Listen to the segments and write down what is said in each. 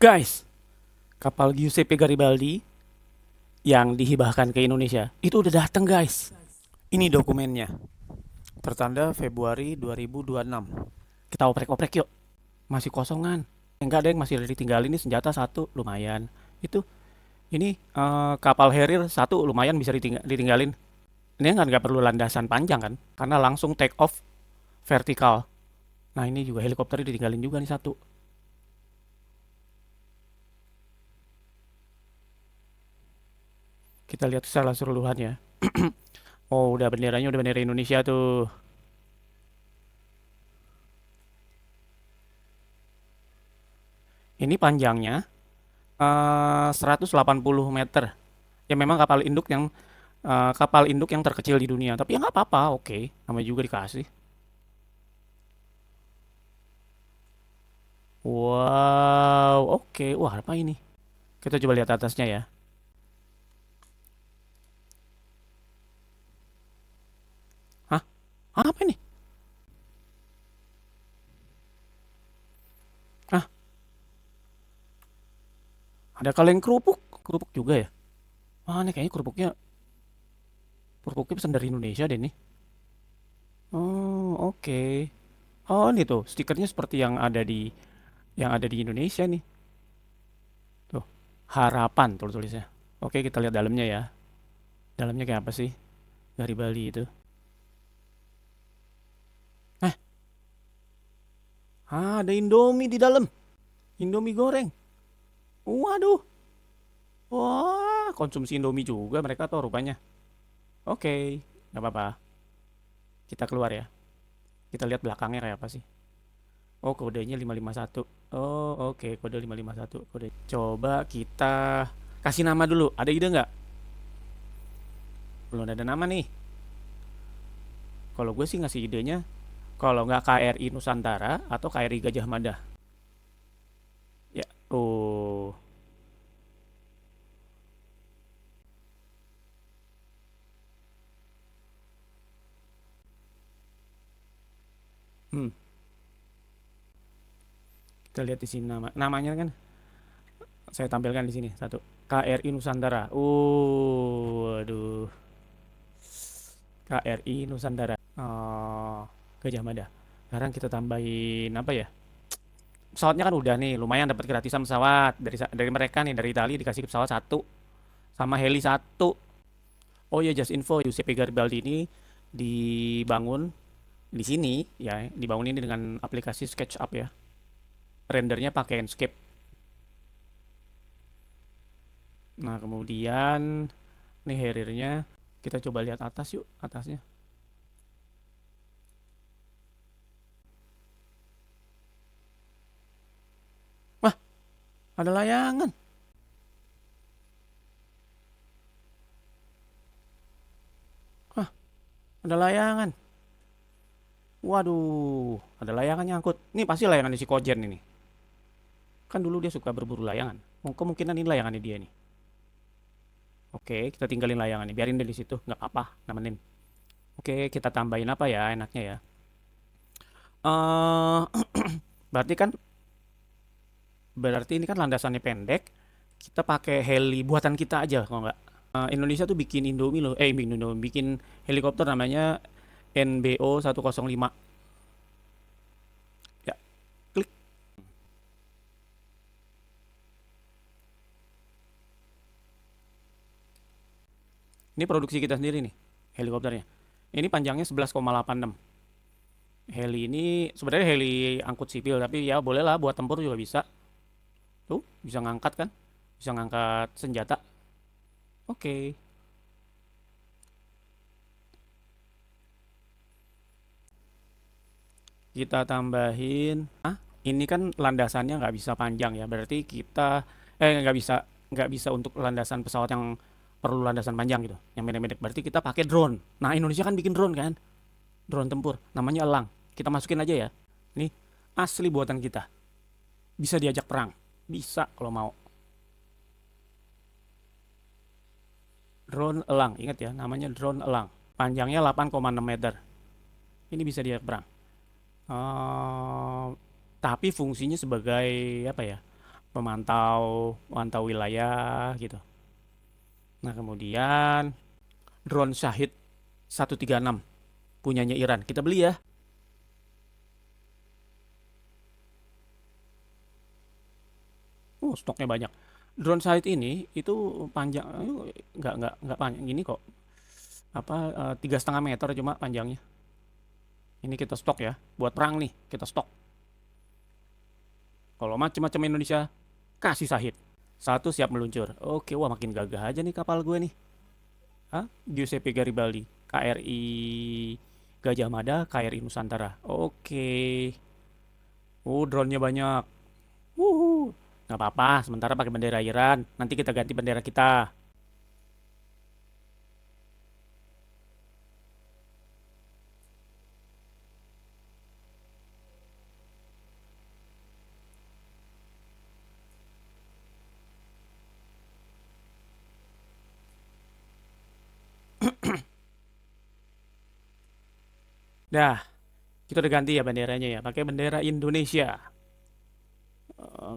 Guys, kapal Giuseppe Garibaldi yang dihibahkan ke Indonesia itu udah datang, guys. Ini dokumennya. Tertanda Februari 2026. Kita oprek-oprek yuk. Masih kosongan. Enggak ada yang masih ditinggalin, ini senjata satu lumayan. Itu ini kapal Harrier satu lumayan bisa ditinggalin. Ini kan nggak perlu landasan panjang kan, karena langsung take off vertikal. Nah ini juga helikopter ditinggalin juga nih satu. Kita lihat secara keseluruhannya. Oh udah benderanya udah bendera Indonesia tuh. Ini panjangnya 180 meter. Ya memang kapal induk yang terkecil di dunia. Tapi ya nggak apa-apa, oke. Namanya juga dikasih. Wow, oke. Wah, apa ini? Kita coba lihat atasnya ya. Hah? Apa ini? Hah? Ada kaleng kerupuk. Kerupuk juga ya? Wah, ini kayaknya kerupuknya pesan dari Indonesia deh nih. Oh, oke. Oh, ini tuh stikernya seperti yang ada di Indonesia nih. Tuh, harapan tuh tulisnya. Oke, kita lihat dalamnya ya. Dalamnya kayak apa sih? Dari Bali itu. Eh, ada Indomie di dalam. Indomie goreng. Waduh. Wah, konsumsi Indomie juga mereka tuh rupanya. Oke, nggak apa-apa. Kita keluar ya. Kita lihat belakangnya kayak apa sih. Oh, kodenya 551. Oh, oke, kode 551. Kode. Coba kita kasih nama dulu. Ada ide nggak? Belum ada nama nih. Kalau gue sih ngasih idenya, kalau nggak KRI Nusantara atau KRI Gajah Mada. Ya, oh, hmm, kita lihat di sini namanya kan saya tampilkan di sini satu. KRI Nusantara. Aduh, KRI Nusantara. Oh, Gajah Mada. Sekarang kita tambahin apa ya? Pesawatnya kan udah nih, lumayan dapat gratisan pesawat dari mereka nih, dari Italia dikasih pesawat satu sama heli satu. Oh ya, just info, Giuseppe Garibaldi ini dibangun di sini ya, dibangun ini dengan aplikasi SketchUp ya. Rendernya pakai Enscape. Nah, kemudian nih Harrier-nya kita coba lihat atas yuk, atasnya. Wah, ada layangan. Wah, ada layangan. Waduh, ada layangan nyangkut. Ini pasti layangan si Kojen ini. Kan dulu dia suka berburu layangan. Kemungkinan ini layangannya dia nih. Oke, kita tinggalin layangannya. Biarin dia di situ, nggak apa-apa, nemenin. Oke, kita tambahin apa ya enaknya ya? Eh, berarti kan berarti ini kan landasannya pendek. Kita pakai heli buatan kita aja kalau nggak. Indonesia tuh bikin Indomie loh. Bikin helikopter namanya NBO 105. Ya, klik. Ini produksi kita sendiri nih, helikopternya. Ini panjangnya 11,86. Heli ini sebenarnya heli angkut sipil, tapi ya boleh lah buat tempur juga bisa. Tuh, bisa ngangkat kan? Bisa ngangkat senjata. Oke. Kita tambahin. Ini kan landasannya nggak bisa panjang ya. Berarti kita nggak bisa untuk landasan pesawat yang perlu landasan panjang gitu, yang pendek-pendek. Berarti kita pakai drone. Nah, Indonesia kan bikin drone kan? Drone tempur, namanya Elang. Kita masukin aja ya. Ini asli buatan kita. Bisa diajak perang. Bisa kalau mau. Drone Elang, ingat ya, namanya drone Elang. Panjangnya 8,6 meter. Ini bisa diajak perang. Eh, tapi fungsinya sebagai apa ya? pemantau wilayah gitu. Nah, kemudian drone Shahid 136 punyanya Iran. Kita beli ya. Stoknya banyak. Drone Shahid ini itu panjang, nggak panjang gini kok. Apa 3,5 meter cuma panjangnya. Ini kita stok ya, buat perang nih kita stok. Kalau macam-macam Indonesia kasih Shahid. Satu siap meluncur. Oke, wah makin gagah aja nih kapal gue nih. Hah? Giuseppe Garibaldi, KRI Gajah Mada, KRI Nusantara. Oke. Drone-nya banyak. Wuhu. Nggak apa-apa, sementara pakai bendera Iran. Nanti kita ganti bendera kita. Dah, kita udah ganti ya benderanya ya, pakai bendera Indonesia.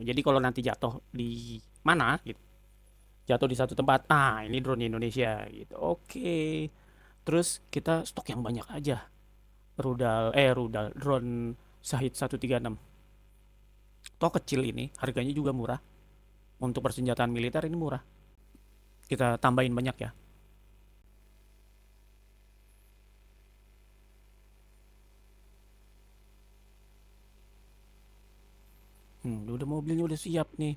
Jadi kalau nanti jatuh di mana gitu, jatuh di satu tempat, ini drone Indonesia gitu. Oke. Terus kita stok yang banyak aja. Rudal drone Shahid 136. Toh kecil ini, harganya juga murah. Untuk persenjataan militer ini murah. Kita tambahin banyak ya. Udah mobilnya udah siap nih.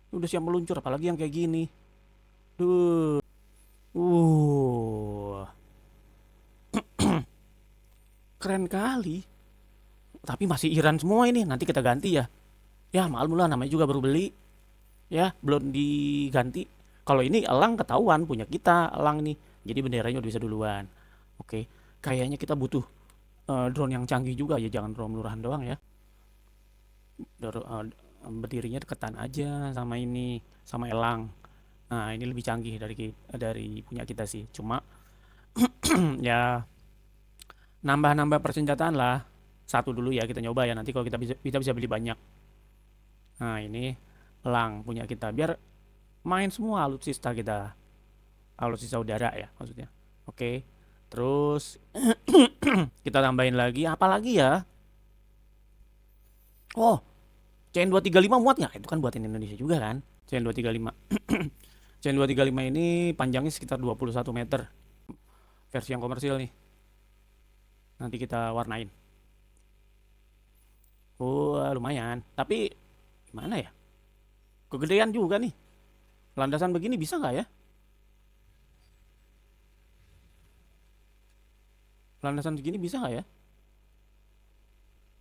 Udah siap meluncur, apalagi yang kayak gini. Duh. Uh. Keren kali. Tapi masih Iran semua ini. Nanti kita ganti ya. Ya maklum lah, namanya juga baru beli. Ya belum diganti. Kalau ini elang ketahuan punya kita elang nih. Jadi benderanya udah bisa duluan. Oke. Kayaknya kita butuh drone yang canggih juga ya. Jangan drone lurahan doang ya. Berdirinya deketan aja sama ini. Sama elang. Nah ini lebih canggih dari punya kita sih. Cuma ya nambah-nambah persenjataan lah. Satu dulu ya kita nyoba ya. Nanti kalau kita bisa beli banyak. Nah ini elang punya kita. Biar main semua alutsista kita. Alutsista udara ya maksudnya. Oke. Terus kita tambahin lagi apa lagi ya? Oh, CN235 muat nggak? Itu kan buatin Indonesia juga kan? CN235. CN235 ini panjangnya sekitar 21 meter. Versi yang komersil nih. Nanti kita warnain. Lumayan. Tapi gimana ya? Kegedean juga nih. Landasan begini bisa nggak ya? Landasan segini bisa nggak ya?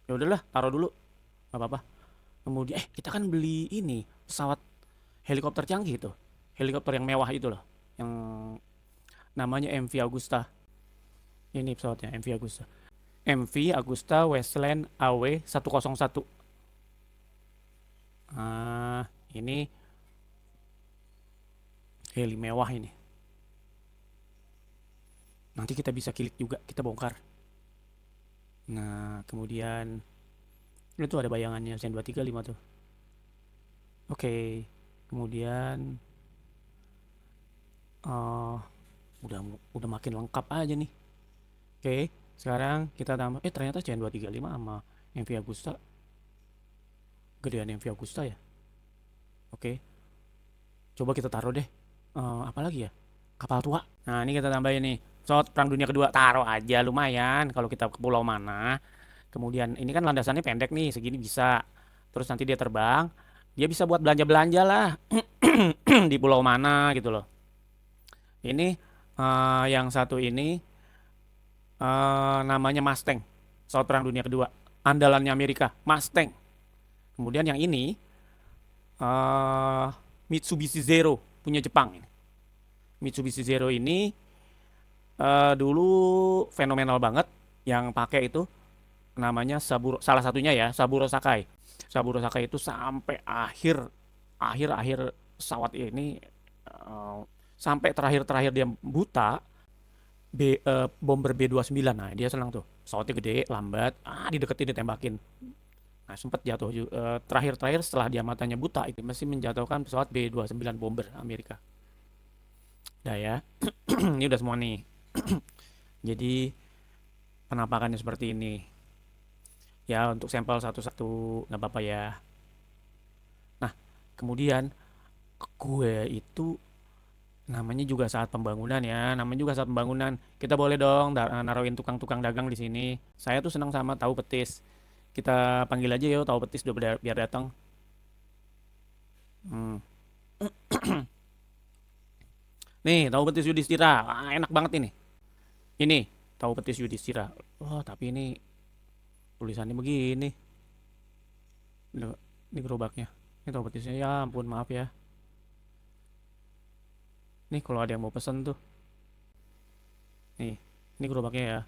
Ya udahlah, taruh dulu. Nggak apa-apa. Kemudian kita kan beli ini pesawat helikopter canggih itu. Helikopter yang mewah itu loh. Yang namanya MV Agusta. Ini pesawatnya MV Agusta. MV Agusta Westland AW 101. Ini heli mewah ini. Nanti kita bisa kilik juga, kita bongkar. Nah, kemudian itu ada bayangannya Zen 235 tuh. Oke. Kemudian uh, udah makin lengkap aja nih. Oke, sekarang kita tambah ternyata Zen 235 sama MV Agusta gedean MV Agusta ya. Oke. Coba kita taruh deh. Apa lagi ya? Kapal tua. Nah, ini kita tambahin nih. Pesawat Perang Dunia Kedua, taruh aja lumayan kalau kita ke pulau mana. Kemudian ini kan landasannya pendek nih, segini bisa. Terus nanti dia terbang, dia bisa buat belanja-belanja lah di pulau mana gitu loh. Ini yang satu ini namanya Mustang, pesawat Perang Dunia Kedua, andalannya Amerika, Mustang. Kemudian yang ini uh, Mitsubishi Zero punya Jepang ini. Mitsubishi Zero ini dulu fenomenal banget yang pakai itu namanya salah satunya ya Saburo Sakai. Saburo Sakai itu sampai akhir akhir akhir pesawat ini eh, sampai terakhir dia buta bomber B29. Nah dia senang tuh pesawatnya gede lambat dideketin ditembakin. Nah, sempat jatuh terakhir-terakhir setelah dia matanya buta itu masih menjatuhkan pesawat B-29 bomber Amerika. Nah ya, ini udah semua nih. Jadi penampakannya seperti ini. Ya untuk sampel satu-satu nggak apa-apa ya. Nah, kemudian gue itu namanya juga saat pembangunan ya, namanya juga saat pembangunan. Kita boleh dong naruhin tukang-tukang dagang di sini. Saya tuh senang sama tahu petis. Kita panggil aja yuk tahu petis udah biar datang. Hmm. Nih, tahu petis Yudhistira. Ah, enak banget ini. Ini tahu petis Yudhistira. Oh, tapi ini tulisannya begini. Ini gerobaknya. Ini tahu petisnya. Ya ampun, maaf ya. Nih kalau ada yang mau pesen tuh. Nih, ini gerobaknya ya.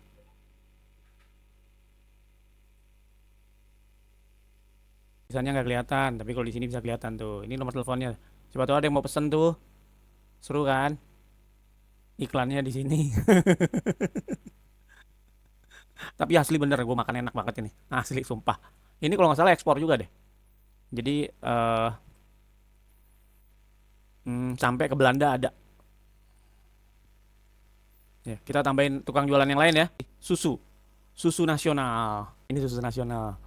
Tulisannya nggak kelihatan, tapi kalau di sini bisa kelihatan tuh. Ini nomor teleponnya. Coba tahu ada yang mau pesen tuh. Seru kan? Iklannya di sini. Tapi asli bener, gue makan enak banget ini. Asli, sumpah. Ini kalau nggak salah ekspor juga deh. Jadi sampai ke Belanda ada. Ya, kita tambahin tukang jualan yang lain ya. Susu, susu nasional. Ini susu nasional.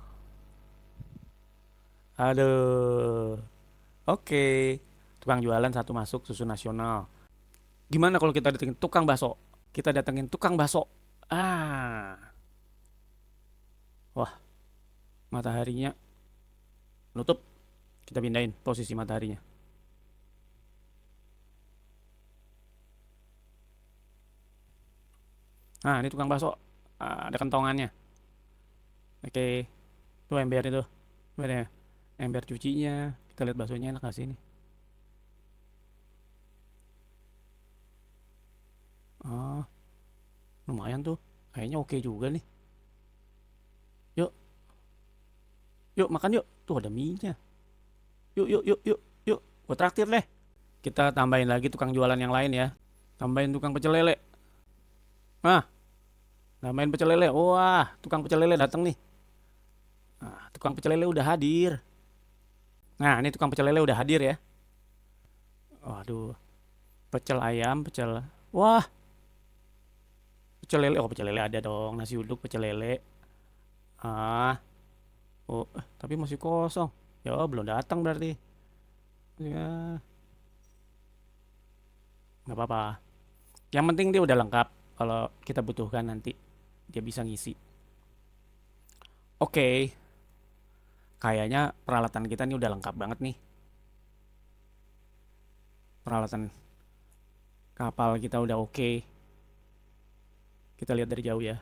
Aduh, oke. Tukang jualan satu masuk susu nasional. Gimana kalau kita datengin tukang bakso? Kita datengin tukang bakso. Ah, wah, mataharinya nutup. Kita pindahin posisi mataharinya. Nah, ini tukang bakso. Ah, ada kentongannya. Oke, tuh ember itu. Ember ya. Ember cucinya. Kita lihat baksonya enak gak sih ini? Ah, lumayan tuh. Kayaknya oke juga nih. Yuk, yuk makan yuk. Tuh ada mie-nya. Yuk, yuk, yuk, yuk, yuk. Gue traktir deh. Kita tambahin lagi tukang jualan yang lain ya. Tambahin tukang pecel lele. Nah, tambahin pecel lele. Wah, tukang pecel lele datang nih. Nah, tukang pecel lele udah hadir. Nah, ini tukang pecel lele udah hadir ya. Waduh, pecel ayam, pecel. Wah, pecel lele. Oh, pecel lele ada dong. Nasi uduk, pecel lele. Ah, oh, tapi masih kosong. Ya, belum datang berarti. Ya, nggak apa-apa. Yang penting dia udah lengkap. Kalau kita butuhkan nanti dia bisa ngisi. Oke, kayaknya peralatan kita nih udah lengkap banget nih. Peralatan kapal kita udah oke. Kita lihat dari jauh ya.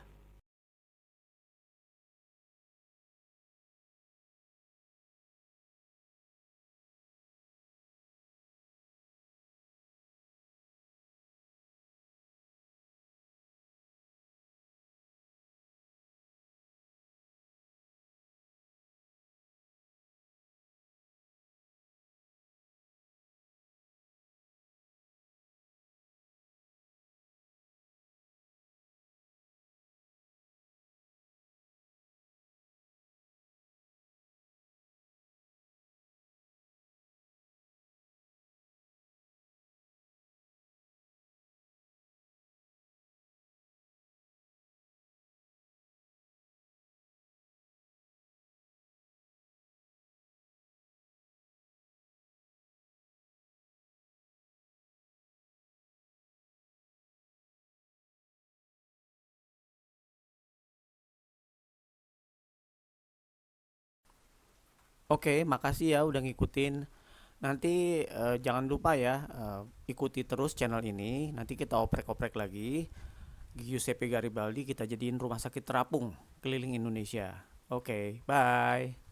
Oke, makasih ya udah ngikutin. Nanti jangan lupa ya ikuti terus channel ini. Nanti kita oprek-oprek lagi. Giuseppe Garibaldi kita jadiin rumah sakit terapung keliling Indonesia. Oke, bye.